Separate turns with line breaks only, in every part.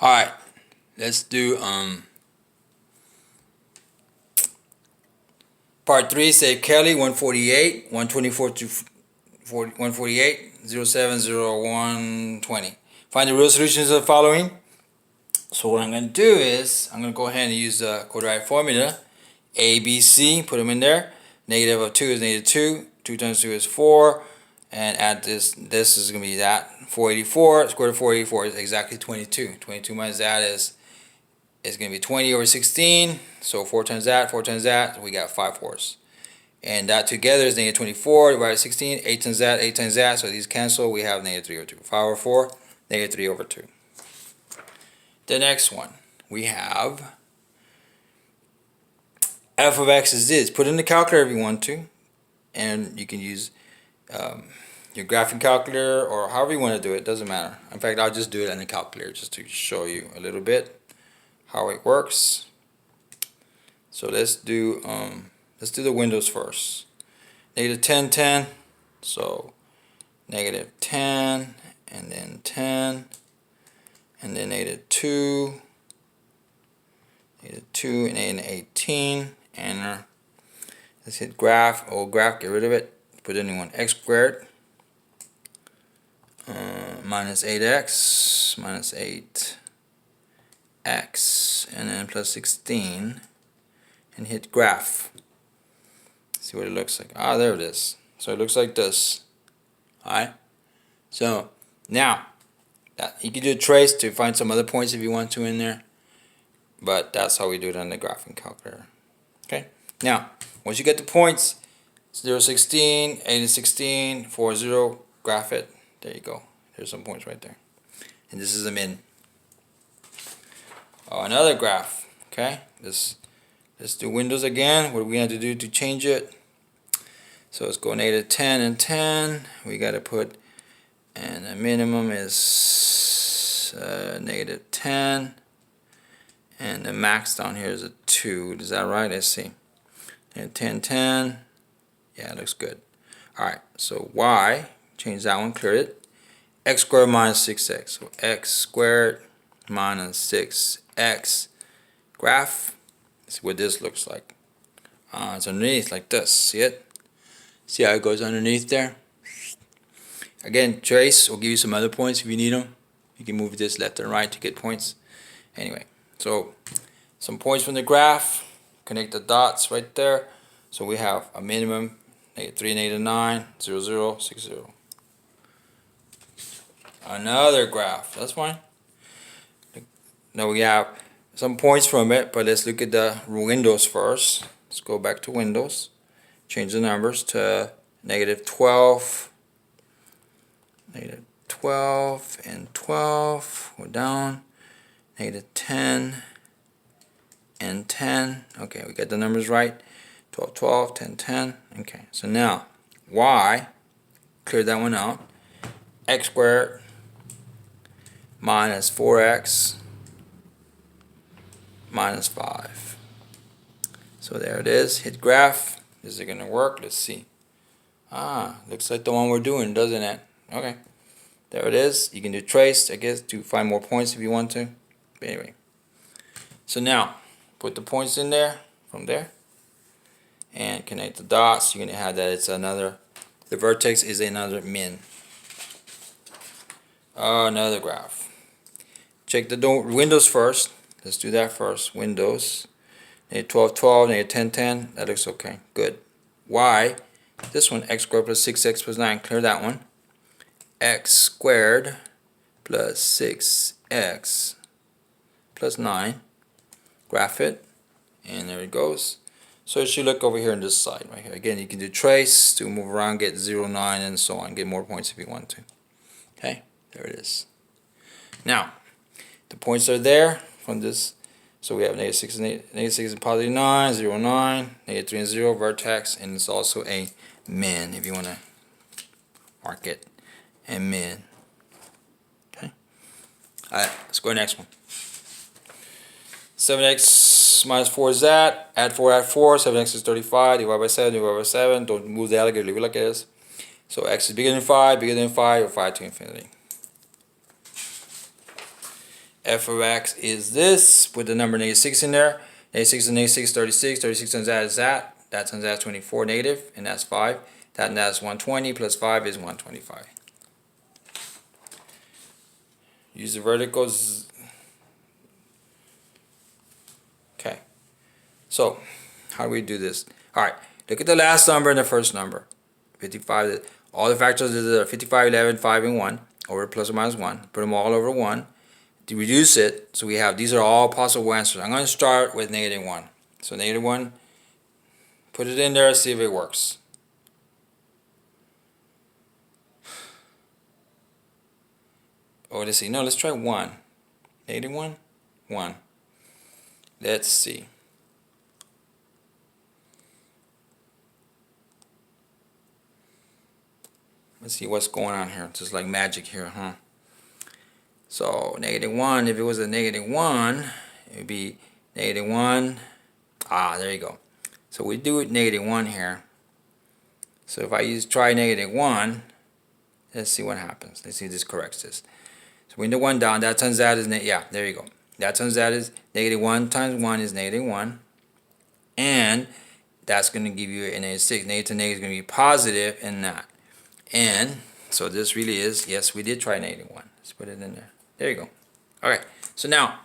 Alright, let's do part 3. Say Kelly 148, 124 to 148, 070120. Find the real solutions of the following. So what I'm going to do is I'm going to go ahead and use the quadratic formula. A, B, C, put them in there. Negative of 2 is negative 2. 2 times 2 is 4. And add this. This is going to be that. 484. Square root of 484 is exactly 22. 22 minus that is going to be 20 over 16. So 4 times that, 4 times that. We got 5 fourths. And that together is negative 24 divided by 16. 8 times that, 8 times that. So these cancel. We have negative 3 over 2. 5 over 4, negative 3 over 2. The next one, we have f of x is this. Put it in the calculator if you want to. And you can use your graphing calculator or however you want to do it. Doesn't matter. In fact, I'll just do it in the calculator just to show you a little bit how it works. So let's do the windows first. Negative 10, 10. So negative 10 and then 10 and then negative 2, negative 2 and then 18. Enter. Let's hit graph. Old graph. Get rid of it. Put a new one. X squared minus 8x minus 8x and then plus 16 and hit graph. See what it looks like. Ah, there it is. So it looks like this. Alright. So now you can do a trace to find some other points if you want to in there. But that's how we do it on the graphing calculator. Okay. Now, once you get the points, 0, 16, 8 and 16, 4, 0, graph it. There you go. There's some points right there. And this is a min. Oh, another graph. Okay. Let's do windows again. What are we going to do to change it? So let's go negative 10 and 10. We got to put, and the minimum is negative 10. And the max down here is a 2. Is that right? Let's see. And 10, 10. Yeah, it looks good. Alright, so y, change that one, clear it. X squared minus 6x. So x squared minus 6x. Graph. Let's see what this looks like. It's underneath like this. See it? See how it goes underneath there? Again, trace will give you some other points if you need them. You can move this left and right to get points. Anyway, so some points from the graph. Connect the dots right there. So we have a minimum, negative 3, negative 9, 0, 0, 6, 0. Another graph. That's fine. Now we have some points from it, but let's look at the windows first. Let's go back to windows. Change the numbers to negative 12, negative 12 and 12. Go down. Negative 10 and 10. Okay, we got the numbers right. 12, 12, 10, 10. Okay, so now y, clear that one out. X squared minus 4x minus 5. So there it is. Hit graph. Is it going to work? Let's see. Looks like the one we're doing, doesn't it? Okay. There it is. You can do trace, I guess, to find more points if you want to. But anyway. So now, put the points in there, from there. And connect the dots. You're going to have that it's another, the vertex is another min. Another graph. Check the windows first. Let's do that first. Windows. Negative 12, 12, negative 10, 10. That looks okay. Good. Y. This one, x squared plus 6x plus 9. Clear that one. X squared plus 6x plus 9. Graph it. And there it goes. So it should look over here on this side right here. Again, you can do trace to move around, get 0, 9, and so on. Get more points if you want to. Okay, there it is. Now, the points are there from this. So we have negative 6 and negative 6 and positive 9, 0, 9, negative 3 and 0, vertex, and it's also a min if you want to mark it. And min. Okay. Alright, let's go to the next one. 7x minus 4 is that. Add 4, add 4. 7x is 35. Divide by 7, divide by 7. Don't move the alligator, leave it like it is. So x is bigger than 5, or 5 to infinity. f of x is this. Put the number -6 in there. -6 and -6, 36. 36 times that is that. That times that is 24 negative, and that's 5. That and that is 120 plus 5 is 125. Use the verticals. Okay. So, how do we do this? Alright, look at the last number and the first number. 55. All the factors are 55, 11, 5, and 1 over plus or minus 1. Put them all over 1. To reduce it, so we have, these are all possible answers. I'm going to start with -1. So -1, put it in there, see if it works. Oh, let's see. No, let's try 1. -1, 1. Let's see. Let's see what's going on here. Just like magic here, huh? So -1, if it was a -1, it would be -1. Ah, there you go. So we do it -1 here. So if I try -1, let's see what happens. Let's see if this corrects this. So we the 1 down. That times that is yeah. There you go. That times that is -1 times 1 is -1, and that's going to give you a -6. Negative to negative is going to be positive in that. And so this really is, yes, we did try -1. Let's put it in there. There you go. Okay. So now,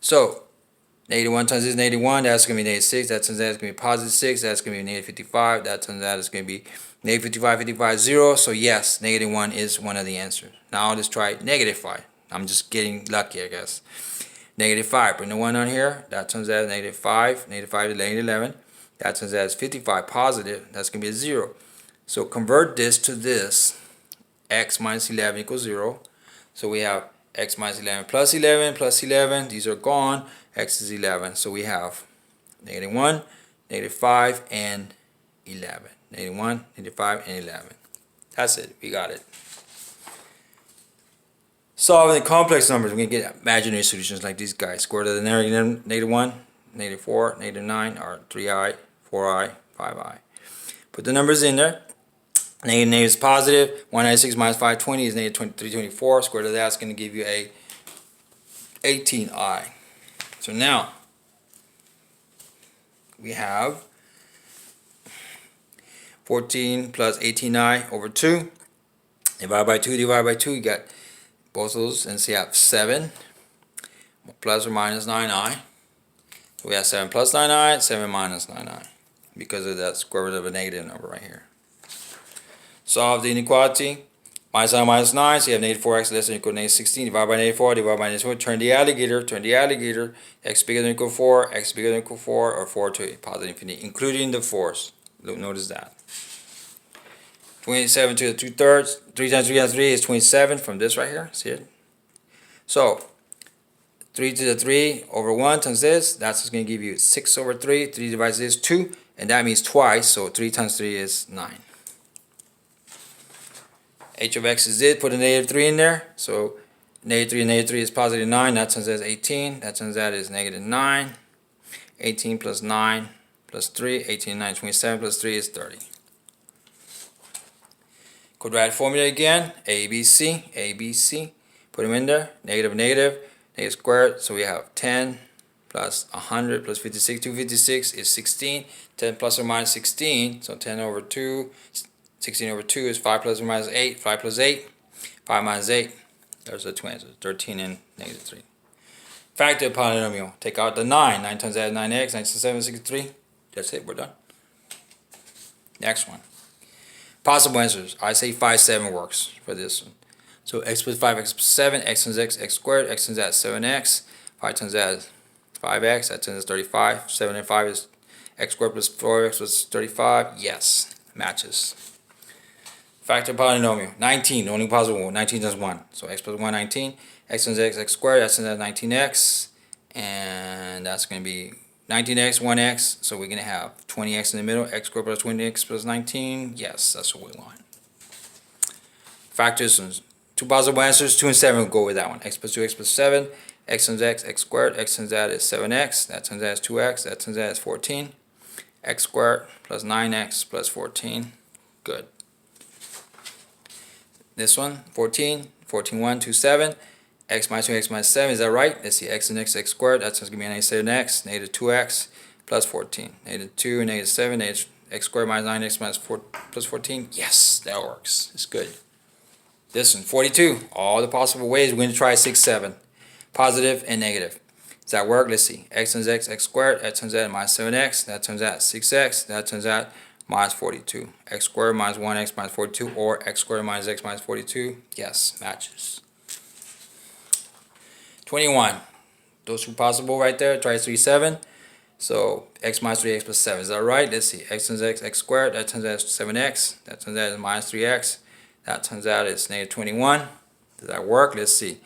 -1 times this is -1. That's going to be -6. That times that is going to be +6. That's going to be -55. That times that is going to be -55, 55, 0. So yes, -1 is one of the answers. Now let's try -5. I'm just getting lucky, I guess. -5. Put the 1 on here. That times that is -5. -5 is -11. That times that is 55 positive. That's going to be a 0. So convert this to this. X minus 11 equals 0. So we have x minus 11 plus 11 plus 11. These are gone. X is 11. So we have -1, -5, and 11. -1, -5, and 11. That's it. We got it. Solving the complex numbers, we're going to get imaginary solutions like these guys. Square root of the -1, -4, -9, or 3i, 4i, 5i. Put the numbers in there. Negative is positive. 196 minus 520 is -324. Square root of that is going to give you a 18i. So now we have 14 plus 18i over 2. Divide by 2, divide by 2. You got both of those, and so you have 7 plus or minus 9i. So we have 7 plus 9i, 7 minus 9i, because of that square root of a negative number right here. Solve the inequality. Minus 9 minus 9, so you have -4x less than or equal to -16. Divide by -4, divide by -4. Turn the alligator. X bigger than or equal to 4, x bigger than or equal to 4, or 4 to positive infinity, including the 4's. Notice that. 27 to the 2/3. 3 times 3 times 3 is 27 from this right here. See it? So 3 to the 3 over 1 times this. That's going to give you 6 over 3. 3 divides this 2, and that means twice. So 3 times 3 is 9. H of x is it. Put a -3 in there. So -3 and -3 is positive 9. That times that is 18. That times that is -9. 18 plus 9 plus 3. 18 and 9 is 27 plus 3 is 30. Quadratic formula again. A, B, C. A, B, C. Put them in there. Negative, negative. Negative squared. So we have 10 plus 100 plus 56. 256 is 16. 10 plus or minus 16. So 10 over 2. 16 over 2 is 5 plus or minus 8. 5 plus 8. 5 minus 8. There's the two answers. 13 and -3. Factor of polynomial. Take out the 9. 9 times that is 9x. 9 times 7 is 63. That's it. We're done. Next one. Possible answers. I say 5, 7 works for this one. So x plus 5, x plus 7. X times x, x squared. X times that is 7x. 5 times that is 5x. That times is 35. 7 and 5 is x squared plus 4x plus 35. Yes. Matches. Factor polynomial. 19. Only possible. 19 times 1. So x plus 1, 19. X times x, x squared. That's 19x. And that's going to be 19x, 1x. So we're going to have 20x in the middle. X squared plus 20x plus 19. Yes, that's what we want. Factors. Two possible answers. 2 and 7 will go with that one. X plus 2, x plus 7. X times x, x squared. X times that is 7x. That times that is 2x. That times that is 14. X squared plus 9x plus 14. Good. This one, 14, 14, 1, 2, 7. x minus 2, x minus 7, is that right? Let's see, x and x squared, that's going to give me a negative 7x, negative 2x plus 14. Negative 2 and negative 7, negative x squared minus 9x minus 4 plus 14. Yes, that works. It's good. This one, 42. All the possible ways. We're going to try 6, 7. Positive and negative. Does that work? Let's see. X times x squared. That turns out minus 7x. That turns out 6x. That turns out minus 42. X squared minus 1x minus 42. Or x squared minus x minus 42. Yes, matches. 21. Those two possible right there. Try 3, 7. So x minus 3x plus 7. Is that right? Let's see. X times x squared. That turns out 7x. That turns out minus 3x. That turns out it's negative 21. Does that work? Let's see.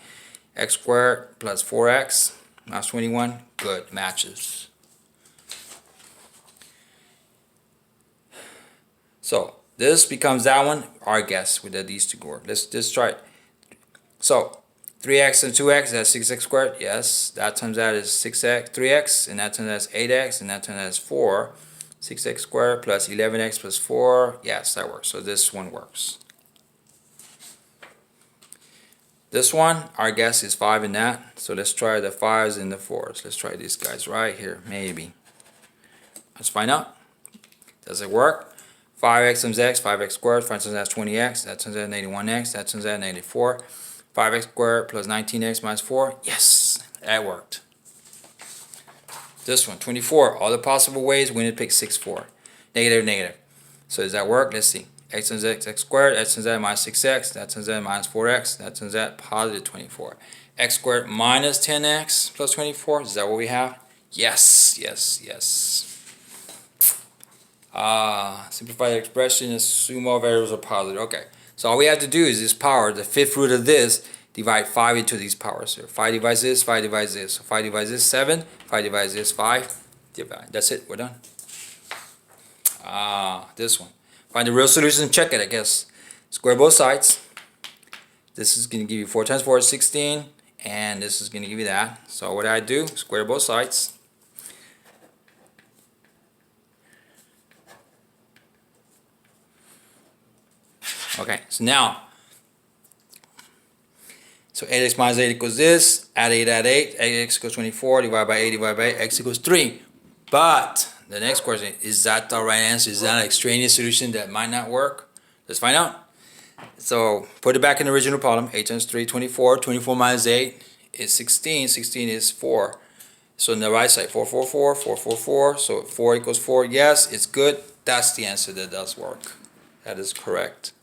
X squared plus 4x minus 21. Good. Matches. So this becomes that one. Our guess with these two work. Let's just try it. So 3x and 2x, that's 6x squared. Yes. That turns out is 6x, 3x, and that turns out is 8x, and that turns out is 4. 6x squared plus 11x plus 4. Yes, that works. So this one works. This one, our guess is 5 in that. So let's try the 5s and the 4s. Let's try these guys right here. Maybe. Let's find out. Does it work? 5x times x, 5x squared. 5 times that's 20x. That turns out negative 1x. That turns out negative 4. 5x squared plus 19x minus 4. Yes, that worked. This one, 24. All the possible ways, we're going to pick 6, 4. Negative, negative. So does that work? Let's see. X times x squared. That turns out minus 6x. That turns out minus 4x. That turns out positive 24. X squared minus 10x plus 24. Is that what we have? Yes, yes, yes. Simplify the expression. Assume all variables are positive. Okay. So all we have to do is this power, the fifth root of this, divide 5 into these powers. So 5 divides this, 5 divides this. So 5 divides this, 7. 5 divides this, 5. Divide. That's it. We're done. This one. Find the real solution and check it, I guess. Square both sides. This is going to give you 4 times 4 is 16. And this is going to give you that. So what I do, square both sides. Okay, so now, so 8x minus 8 equals this, add 8, 8x equals 24, divide by 8, x equals 3. But, the next question, is that the right answer? Is that an extraneous solution that might not work? Let's find out. So, put it back in the original problem, 8 times 3, 24, 24 minus 8 is 16, 16 is 4. So, on the right side, 4, 4, 4, 4, 4, 4, so 4 equals 4, yes, it's good. That's the answer that does work. That is correct.